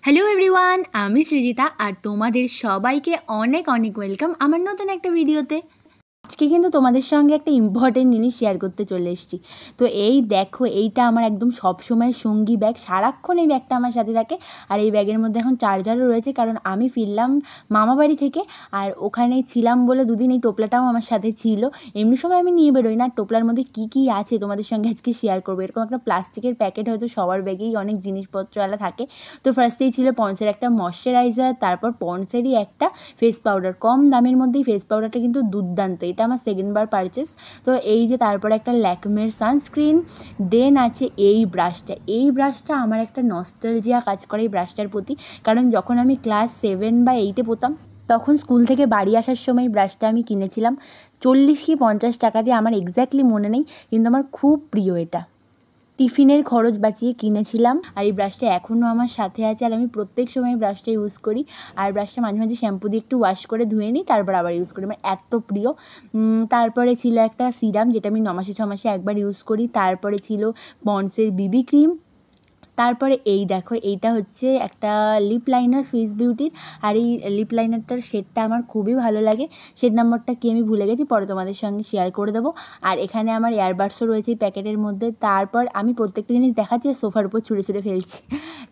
Hello everyone, আমি সৃজিতা আর তোমাদের সবাইকে অনেক অনেক ওয়েলকাম আমার নতুন একটা ভিডিওতে। আজকে কিন্তু তোমাদের সঙ্গে একটা ইম্পর্টেন্ট জিনিস শেয়ার করতে চলে এসেছি। তো এই দেখো, এইটা আমার একদম সবসময় সঙ্গী ব্যাগ, সারাক্ষণ এই ব্যাগটা আমার সাথে থাকে। আর এই ব্যাগের মধ্যে এখন চার্জারও রয়েছে, কারণ আমি ফিরলাম মামাবাড়ি থেকে আর ওখানেই ছিলাম বলে দুদিন এই টোপলাটাও আমার সাথে ছিল। এমনি সময় আমি নিয়ে বেরোই না। টোপলার মধ্যে কী কী আছে তোমাদের সঙ্গে আজকে শেয়ার করবো। এরকম একটা প্লাস্টিকের প্যাকেট হয়তো সবার ব্যাগেই অনেক জিনিসপত্রওয়ালা থাকে। তো ফার্স্টেই ছিল পন্ডসের একটা ময়শ্চারাইজার, তারপর পন্ডসেরই একটা ফেস পাউডার। কম দামের মধ্যেই ফেস পাউডারটা কিন্তু দুর্দান্ত, এটা আমার সেকেন্ডবার পারচেস। তো এই যে তারপরে একটা ল্যাকমের সানস্ক্রিন, দেন আছে এই ব্রাশটা আমার একটা নস্টালজিয়া কাজ করে এই ব্রাশটার প্রতি। কারণ যখন আমি ক্লাস 7 বা 8-এ পড়তাম, তখন স্কুল থেকে বাড়ি আসার সময় ব্রাশটা আমি কিনেছিলাম 40 কি 50 টাকা দিয়ে, আমার এক্স্যাক্টলি মনে নেই, কিন্তু আমার খুব প্রিয় এটা। টিফিনের খরচ বাঁচিয়ে কিনেছিলাম আর এই ব্রাশটা এখনও আমার সাথে আছে আর আমি প্রত্যেক সময় ব্রাশটা ইউজ করি। আর ব্রাশটা মাঝে মাঝে শ্যাম্পু দিয়ে একটু ওয়াশ করে ধুয়ে নিই, তারপর আবার ইউজ করি, আমার এত প্রিয়। তারপরে ছিল একটা সিরাম, যেটা আমি 9 মাসে 6 মাসে একবার ইউজ করি। তারপরে ছিল পন্ডসের বিবি ক্রিম। তারপরে এই দেখো, এইটা হচ্ছে একটা লিপ লাইনার সুইস বিউটির। আর এই লিপ লাইনারটার শেডটা আমার খুবই ভালো লাগে। শেড নাম্বারটা কি আমি ভুলে গেছি, পরে তোমাদের সঙ্গে শেয়ার করে দেবো। আর এখানে আমার এয়ারবাডসও রয়েছে এই প্যাকেটের মধ্যে। তারপর আমি প্রত্যেকটা জিনিস দেখাচ্ছি আর সোফার উপর ছুঁড়ে ছুঁড়ে ফেলছি।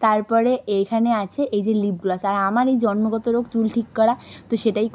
তারপরে এখানে আছে এই যে লিপ গ্লস। আর আমার এই জন্মগত রোগ চুল ঠিক করা, তো সেটাই